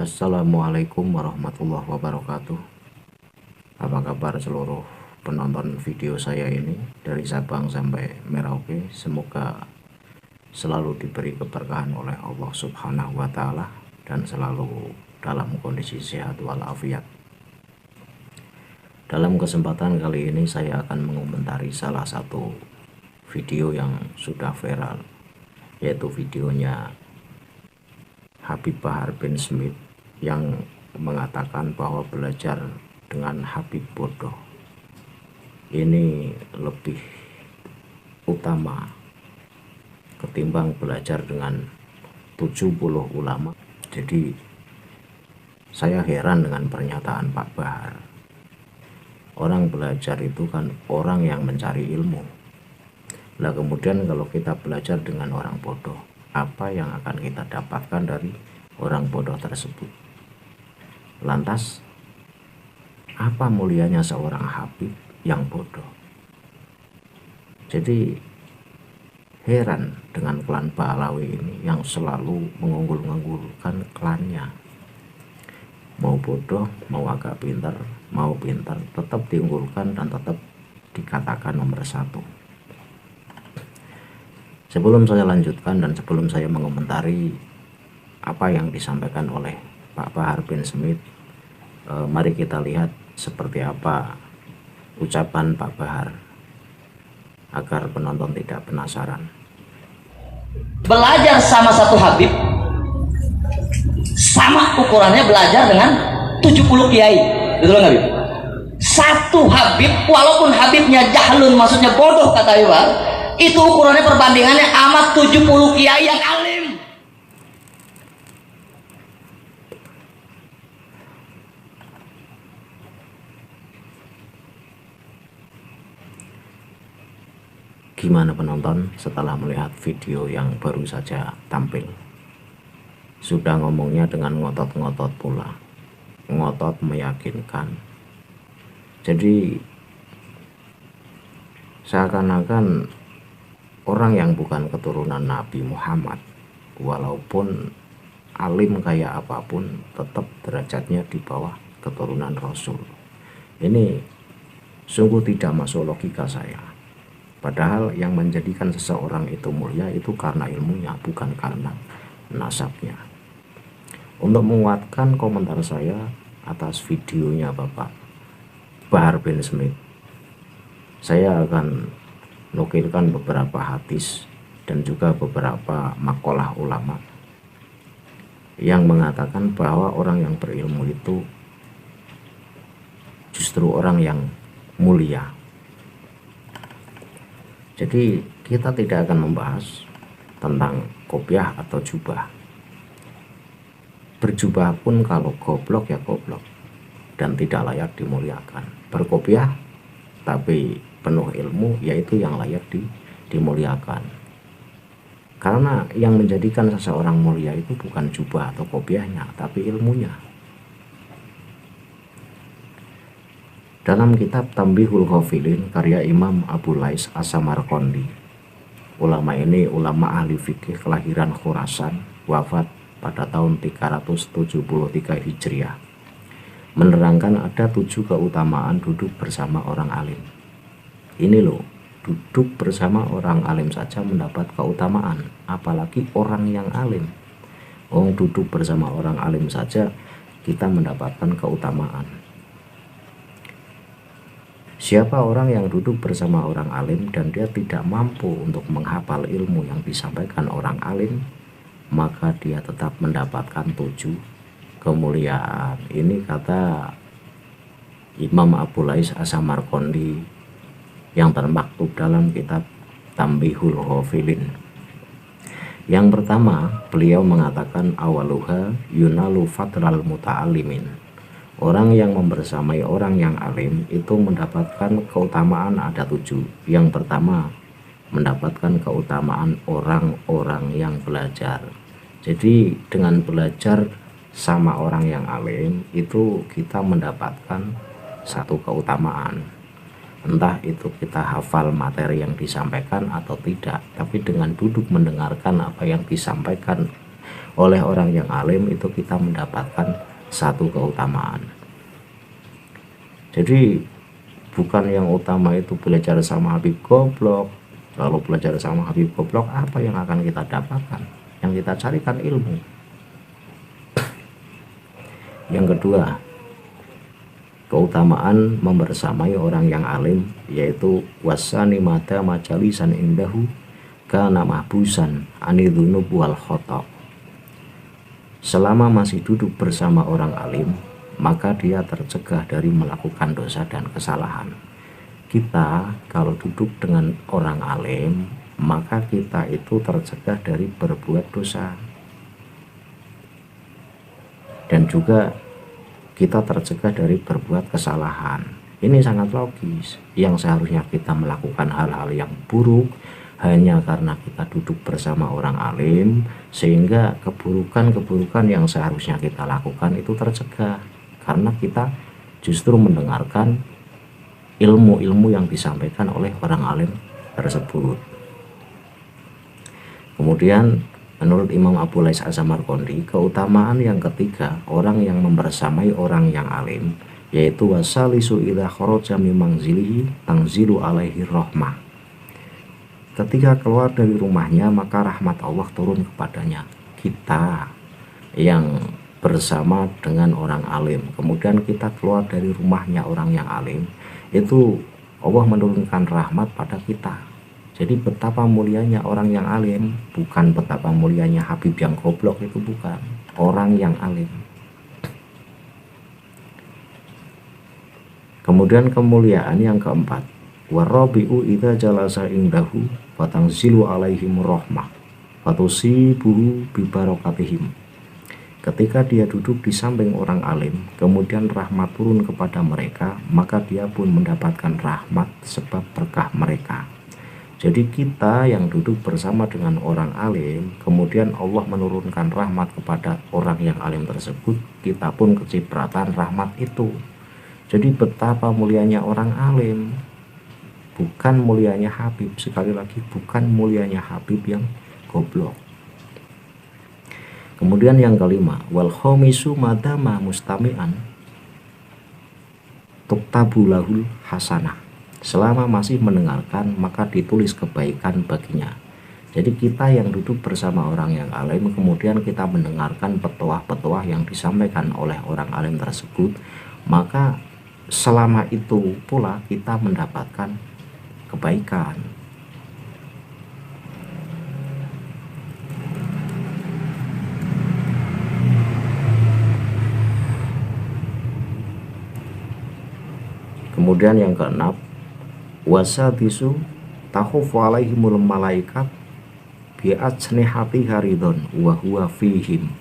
Assalamualaikum warahmatullahi wabarakatuh. Apa kabar seluruh penonton video saya ini dari Sabang sampai Merauke? Semoga selalu diberi keberkahan oleh Allah Subhanahu wa Ta'ala dan selalu dalam kondisi sehat walafiat. Dalam kesempatan kali ini saya akan mengomentari salah satu video yang sudah viral, yaitu videonya Habib Bahar bin Smith yang mengatakan bahwa belajar dengan Habib bodoh ini lebih utama ketimbang belajar dengan 70 ulama. Jadi saya heran dengan pernyataan Pak Bahar. Orang belajar itu kan orang yang mencari ilmu. Nah kemudian kalau kita belajar dengan orang bodoh, apa yang akan kita dapatkan dari orang bodoh tersebut? Lantas apa mulianya seorang Habib yang bodoh? Jadi heran dengan klan Pahlawi ini yang selalu mengunggul-unggulkan klannya. Mau bodoh, mau agak pintar, mau pintar, tetap diunggulkan dan tetap dikatakan nomor satu. Sebelum saya lanjutkan dan sebelum saya mengomentari apa yang disampaikan oleh Pak Bahar bin Smith, mari kita lihat seperti apa ucapan Pak Bahar agar penonton tidak penasaran. Belajar sama satu Habib sama ukurannya belajar dengan 70 kiai, betul nggak Habib? Satu Habib, walaupun Habibnya jahlun, maksudnya bodoh kata Iwan, itu ukurannya perbandingannya amat 70 kiai yang alim. Gimana penonton setelah melihat video yang baru saja tampil? Sudah ngomongnya dengan ngotot-ngotot pula, ngotot meyakinkan. Jadi seakan-akan orang yang bukan keturunan Nabi Muhammad, walaupun alim kayak apapun, tetap derajatnya di bawah keturunan Rasul. Ini sungguh tidak masuk logika saya. Padahal yang menjadikan seseorang itu mulia itu karena ilmunya, bukan karena nasabnya. Untuk menguatkan komentar saya atas videonya Bapak Bahar bin Smith, saya akan nukilkan beberapa hadis dan juga beberapa makalah ulama yang mengatakan bahwa orang yang berilmu itu justru orang yang mulia. Jadi kita tidak akan membahas tentang kopiah atau jubah. Berjubah pun kalau goblok ya goblok dan tidak layak dimuliakan. Berkopiah tapi penuh ilmu, yaitu yang layak dimuliakan. Karena yang menjadikan seseorang mulia itu bukan jubah atau kopiahnya, tapi ilmunya. Dalam kitab Tambihul Ghafilin karya Imam Abu Lais As-Samarqandi, ulama ini ulama ahli fikih kelahiran Khurasan, wafat pada tahun 373 Hijriah, menerangkan ada 7 keutamaan duduk bersama orang alim. Ini loh, duduk bersama orang alim saja mendapat keutamaan, apalagi orang yang alim. Duduk bersama orang alim saja kita mendapatkan keutamaan. Siapa orang yang duduk bersama orang alim dan dia tidak mampu untuk menghafal ilmu yang disampaikan orang alim, maka dia tetap mendapatkan 7 kemuliaan. Ini kata Imam Abu Lais As-Samarqandi yang termaktub dalam kitab Tambihul Ghafilin. Yang pertama, beliau mengatakan awaluha yunalu fadral muta'alimin. Orang yang membersamai orang yang alim itu mendapatkan keutamaan ada 7. Yang pertama, mendapatkan keutamaan orang-orang yang belajar. Jadi dengan belajar sama orang yang alim itu kita mendapatkan satu keutamaan. Entah itu kita hafal materi yang disampaikan atau tidak, tapi dengan duduk mendengarkan apa yang disampaikan oleh orang yang alim, itu kita mendapatkan satu keutamaan. Jadi bukan yang utama itu belajar sama Habib goblok. Lalu belajar sama Habib goblok, apa yang akan kita dapatkan? Yang kita carikan ilmu. Yang kedua, keutamaan membersamai orang yang alim, yaitu wasani mata majalisan indahu kana mahbusan anidunub wal khata. Selama masih duduk bersama orang alim, maka dia tercegah dari melakukan dosa dan kesalahan. Kita kalau duduk dengan orang alim, maka kita itu tercegah dari berbuat dosa, dan juga kita tercegah dari berbuat kesalahan. Ini sangat logis. Yang seharusnya kita melakukan hal-hal yang buruk hanya karena kita duduk bersama orang alim, sehingga keburukan-keburukan yang seharusnya kita lakukan itu tercegah karena kita justru mendengarkan ilmu-ilmu yang disampaikan oleh orang alim tersebut. Kemudian menurut Imam Abu Lais Az-Samarqandi, keutamaan yang ketiga orang yang membersamai orang yang alim, yaitu wasalisu idza kharaja min manzilihi tanzilu alaihi rahmah. Ketika keluar dari rumahnya, maka rahmat Allah turun kepadanya. Kita yang bersama dengan orang alim, kemudian kita keluar dari rumahnya orang yang alim, itu Allah menurunkan rahmat pada kita. Jadi betapa mulianya orang yang alim, bukan betapa mulianya Habib yang goblok, itu bukan. Orang yang alim. Kemudian kemuliaan yang keempat, warabi'u idza jalasa indahu fatanzilu alaihim rahmah fatusibuhu bi barakatihim. Ketika dia duduk di samping orang alim, kemudian rahmat turun kepada mereka, maka dia pun mendapatkan rahmat sebab berkah mereka. Jadi kita yang duduk bersama dengan orang alim, kemudian Allah menurunkan rahmat kepada orang yang alim tersebut, kita pun kecipratan rahmat itu. Jadi betapa mulianya orang alim, bukan mulianya Habib. Sekali lagi, bukan mulianya Habib yang goblok. Kemudian yang kelima, wal khamisu madama mustami'an tuktabu lahul hasanah. Selama masih mendengarkan, maka ditulis kebaikan baginya. Jadi kita yang duduk bersama orang yang alim, kemudian kita mendengarkan petuah-petuah yang disampaikan oleh orang alim tersebut, maka selama itu pula kita mendapatkan kebaikan. Kemudian yang keenam, wasadisu tahufu alaihimul malaikat bi'ajnihati haridon wa huwa fihim.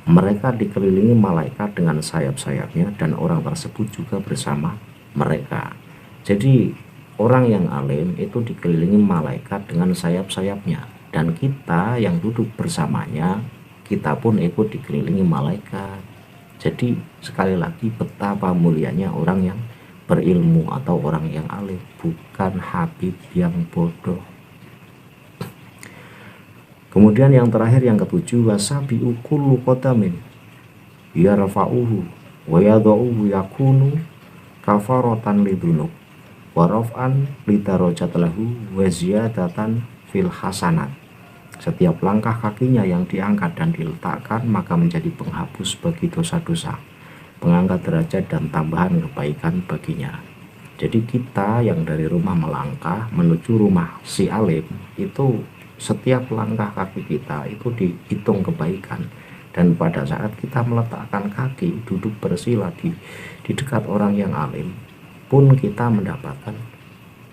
Mereka dikelilingi malaikat dengan sayap-sayapnya dan orang tersebut juga bersama mereka. Jadi orang yang alim itu dikelilingi malaikat dengan sayap-sayapnya, dan kita yang duduk bersamanya, kita pun ikut dikelilingi malaikat. Jadi sekali lagi, betapa mulianya orang yang berilmu atau orang yang alim, bukan Habib yang bodoh. Kemudian yang terakhir, yang ketujuh, wasabi'u kullu qadamin yarfa'uhu wa yadha'uhu yakunu kafaratan lidunub wa raf'an lidarajat lahu wa ziyadatan fil hasanat. Setiap langkah kakinya yang diangkat dan diletakkan, maka menjadi penghapus bagi dosa-dosa, pengangkat derajat dan tambahan kebaikan baginya. Jadi kita yang dari rumah melangkah menuju rumah si alim, itu setiap langkah kaki kita itu dihitung kebaikan. Dan pada saat kita meletakkan kaki duduk bersila di dekat orang yang alim pun kita mendapatkan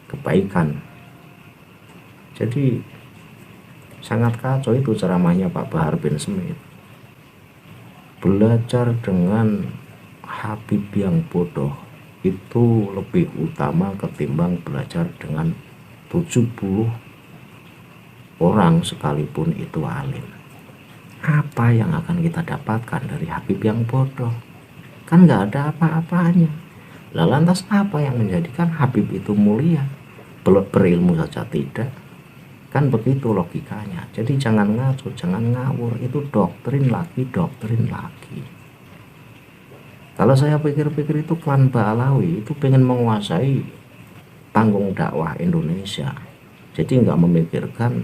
kebaikan. Jadi sangat kacau itu ceramahnya Pak Bahar bin Smith. Belajar dengan Habib yang bodoh itu lebih utama ketimbang belajar dengan 70 orang sekalipun itu alim. Apa yang akan kita dapatkan dari Habib yang bodoh? Kan nggak ada apa-apanya. Lah lantas apa yang menjadikan Habib itu mulia? Berilmu saja tidak. Kan begitu logikanya. Jadi jangan ngaco, jangan ngawur. Itu doktrin lagi, doktrin lagi. Kalau saya pikir-pikir itu klan Ba'alawi itu pengen menguasai tanggung dakwah Indonesia. Jadi nggak memikirkan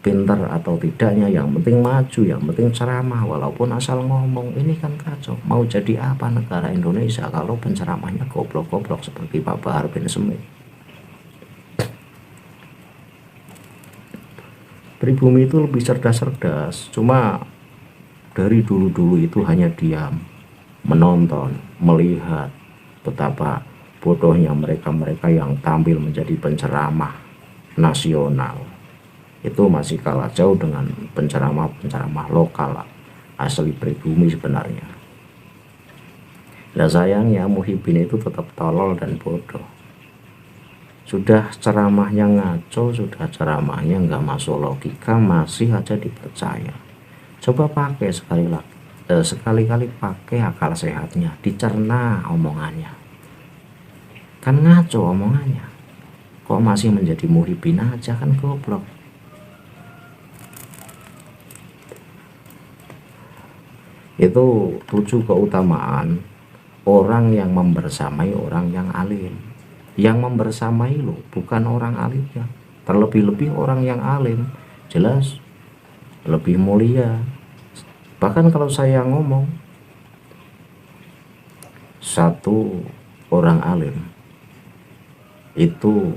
pinter atau tidaknya, yang penting maju, yang penting ceramah, walaupun asal ngomong. Ini kan kacau. Mau jadi apa negara Indonesia kalau penceramahnya goblok-goblok seperti Pak Bahar bin Smith. Pribumi itu lebih cerdas-cerdas, cuma dari dulu-dulu itu hanya diam, menonton, melihat betapa bodohnya mereka-mereka yang tampil menjadi penceramah nasional. Itu masih kalah jauh dengan penceramah-penceramah lokal asli pribumi sebenarnya. Nah sayangnya Muhyiddin itu tetap tolol dan bodoh. Sudah ceramahnya ngaco, sudah ceramahnya nggak masuk logika, masih aja dipercaya. Coba pakai sekali-kali pakai akal sehatnya, dicerna omongannya. Kan ngaco omongannya, kok masih menjadi Muhyiddin aja, kan goblok. Itu 7 keutamaan orang yang membersamai orang yang alim. Yang membersamai lo bukan orang alimnya. Terlebih-lebih orang yang alim jelas lebih mulia. Bahkan kalau saya ngomong satu orang alim itu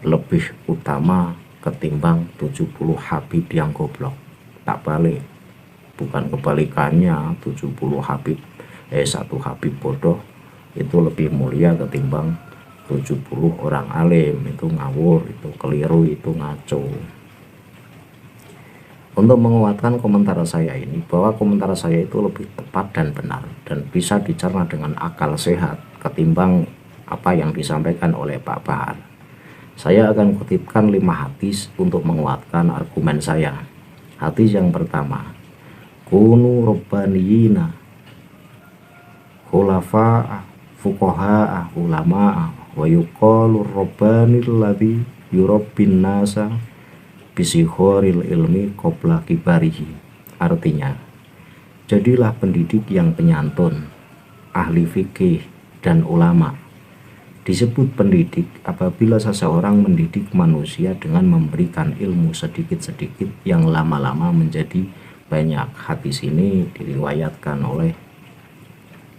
lebih utama ketimbang 70 habib yang goblok. Tak balik, bukan kebalikannya. 70 habib satu habib bodoh itu lebih mulia ketimbang 70 orang alim. Itu ngawur, itu keliru, itu ngaco. Untuk menguatkan komentar saya ini, bahwa komentar saya itu lebih tepat dan benar dan bisa dicerna dengan akal sehat ketimbang apa yang disampaikan oleh Pak Bahar, saya akan kutipkan 5 hadis untuk menguatkan argumen saya. Hadis yang pertama, kunu robbaniyina khulafa'a fuqaha'a ulama'a wa yuqalu robbanil ladzi yurabbin nasa bisikhoril ilmi qabla kibarihi. Artinya, jadilah pendidik yang penyantun, ahli fikih dan ulama. Disebut pendidik apabila seseorang mendidik manusia dengan memberikan ilmu sedikit-sedikit yang lama-lama menjadi banyak. Hadis ini diriwayatkan oleh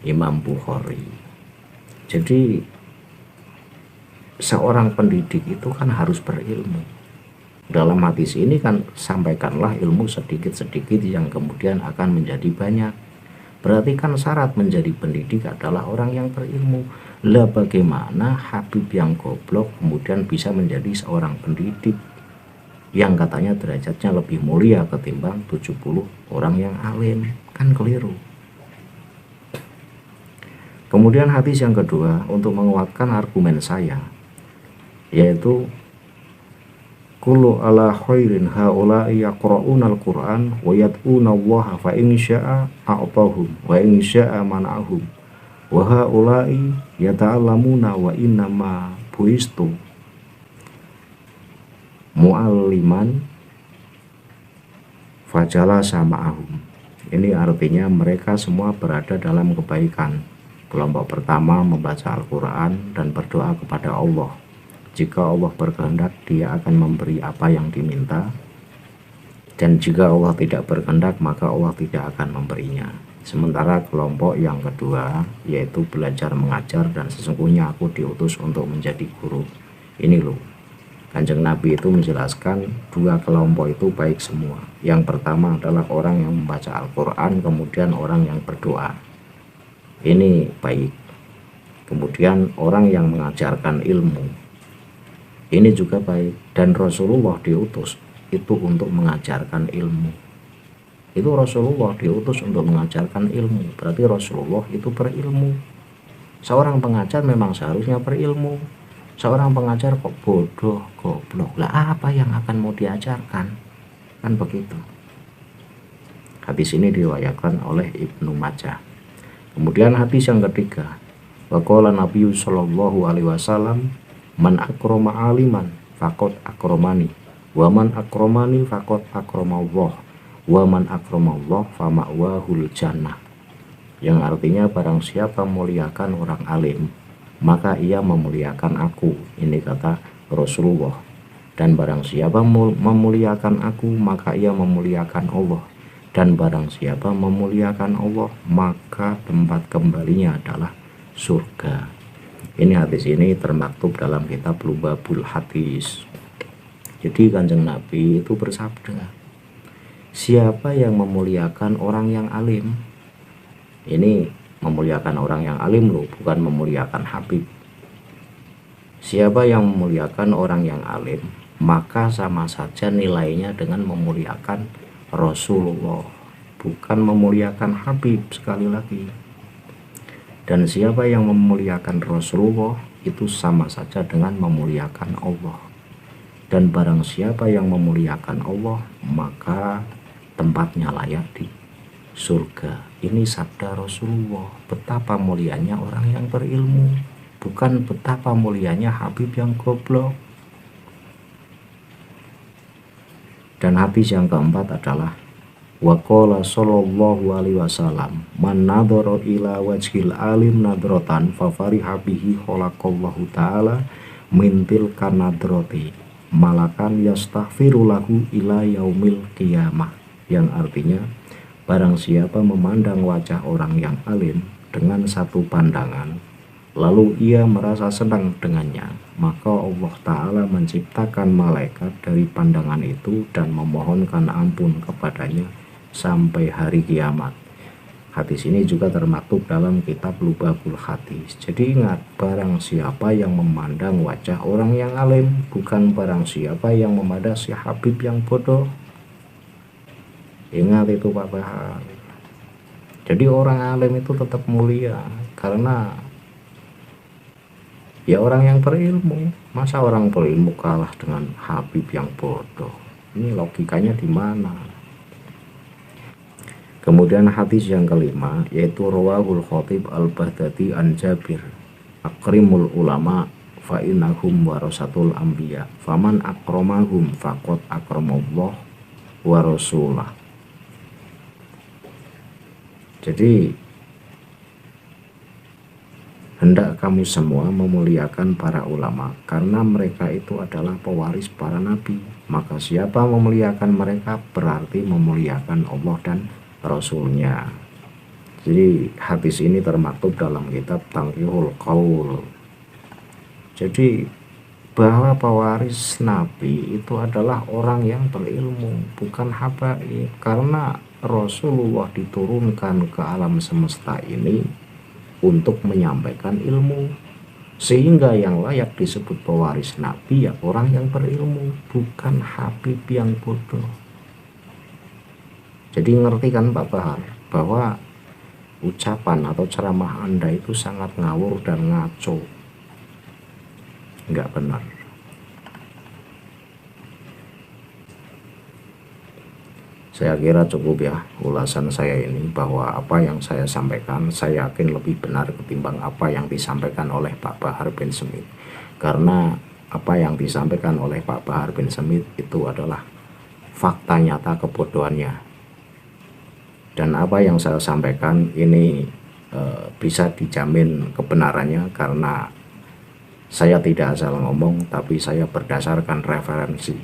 Imam Bukhari. Jadi seorang pendidik itu kan harus berilmu. Dalam hadis ini kan sampaikanlah ilmu sedikit-sedikit yang kemudian akan menjadi banyak. Berarti kan syarat menjadi pendidik adalah orang yang berilmu. Lah bagaimana Habib yang goblok kemudian bisa menjadi seorang pendidik yang katanya derajatnya lebih mulia ketimbang 70 orang yang alim? Kan keliru. Kemudian hadis yang kedua untuk menguatkan argumen saya, yaitu kullu ala khairin haula'i yaqra'unal Qur'an wa yad'una Allah fa in syaa a'tahum wa in syaa mana'ahum wa haula'i yata'allamuna wa inna ma buistu mu'alliman fajala sama'ahum. Ini artinya mereka semua berada dalam kebaikan. Kelompok pertama membaca Al-Quran dan berdoa kepada Allah. Jika Allah berkehendak, Dia akan memberi apa yang diminta, dan jika Allah tidak berkehendak, maka Allah tidak akan memberinya. Sementara kelompok yang kedua, yaitu belajar mengajar, dan sesungguhnya aku diutus untuk menjadi guru. Ini loh, Kanjeng Nabi itu menjelaskan dua kelompok itu baik semua. Yang pertama adalah orang yang membaca Al-Quran, kemudian orang yang berdoa. Ini baik. Kemudian orang yang mengajarkan ilmu, ini juga baik. Dan Rasulullah diutus itu untuk mengajarkan ilmu. Itu Rasulullah diutus untuk mengajarkan ilmu. Berarti Rasulullah itu berilmu. Seorang pengajar memang seharusnya berilmu. Seorang pengajar kok bodoh, goblok, lah apa yang akan mau diajarkan? Kan begitu. Hadis ini diriwayatkan oleh Ibnu Majah. Kemudian hadis yang ketiga, waqala Nabi sallallahu alaihi wasallam, man akrama aliman faqad akromani, waman akromani faqad akromallah, waman akromallah fama'wahul jannah. Yang artinya barang siapa memuliakan orang alim, maka ia memuliakan aku. Ini kata Rasulullah. Dan barang siapa memuliakan aku, maka ia memuliakan Allah. Dan barang siapa memuliakan Allah, maka tempat kembalinya adalah surga. Ini hadis ini termaktub dalam kitab Lubabul Hadis. Jadi Kanjeng Nabi itu bersabda, siapa yang memuliakan orang yang alim, ini memuliakan orang yang alim loh, bukan memuliakan Habib. Siapa yang memuliakan orang yang alim, maka sama saja nilainya dengan memuliakan Rasulullah, bukan memuliakan Habib. Sekali lagi, dan siapa yang memuliakan Rasulullah itu sama saja dengan memuliakan Allah. Dan barang siapa yang memuliakan Allah, maka tempatnya layak di surga. Ini sabda Rasulullah. Betapa mulianya orang yang berilmu, bukan betapa mulianya Habib yang goblok. Dan hadis yang keempat adalah waqala sallallahu alaihi wasallam, man nadhara ila wajhil alim nadratan fa fariha bihi khalaqallahu taala min tilka nadrati malakan yastaghfiru lahu ila yaumil qiyamah. Yang artinya, barang siapa memandang wajah orang yang alim dengan satu pandangan, lalu ia merasa senang dengannya, maka Allah Ta'ala menciptakan malaikat dari pandangan itu dan memohonkan ampun kepadanya sampai hari kiamat. Hadis ini juga termaktub dalam kitab Lubabul Hadis. Jadi ingat, barang siapa yang memandang wajah orang yang alim, bukan barang siapa yang memandang si Habib yang bodoh. Ingat itu Pak Bahar. Jadi orang alim itu tetap mulia, karena ya orang yang berilmu. Masa orang berilmu kalah dengan Habib yang bodoh? Ini logikanya di mana? Kemudian hadis yang kelima, yaitu rawahul Khatib al-Baghdadi an Jabir, akrimul ulama fa innahum warasatul anbiya, faman akramahum faqad akramallah wa rasulah. Jadi hendak kamu semua memuliakan para ulama, karena mereka itu adalah pewaris para nabi. Maka siapa memuliakan mereka berarti memuliakan Allah dan Rasulnya. Jadi hadis ini termaktub dalam kitab Tanqihul Qaul. Jadi bahwa pewaris nabi itu adalah orang yang berilmu, bukan habaib. Karena Rasulullah diturunkan ke alam semesta ini untuk menyampaikan ilmu, sehingga yang layak disebut pewaris nabi ya orang yang berilmu, bukan Habib yang bodoh. Jadi ngerti kan Pak Bahar, bahwa ucapan atau ceramah Anda itu sangat ngawur dan ngaco, nggak benar. Saya kira cukup ya ulasan saya ini, bahwa apa yang saya sampaikan saya yakin lebih benar ketimbang apa yang disampaikan oleh Pak Bahar bin Smith. Karena apa yang disampaikan oleh Pak Bahar bin Smith itu adalah fakta nyata kebodohannya. Dan apa yang saya sampaikan ini bisa dijamin kebenarannya karena saya tidak asal ngomong, tapi saya berdasarkan referensi.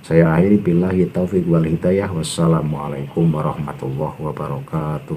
Saya akhiri billahi taufiq wal hidayah. Wassalamualaikum warahmatullahi wabarakatuh.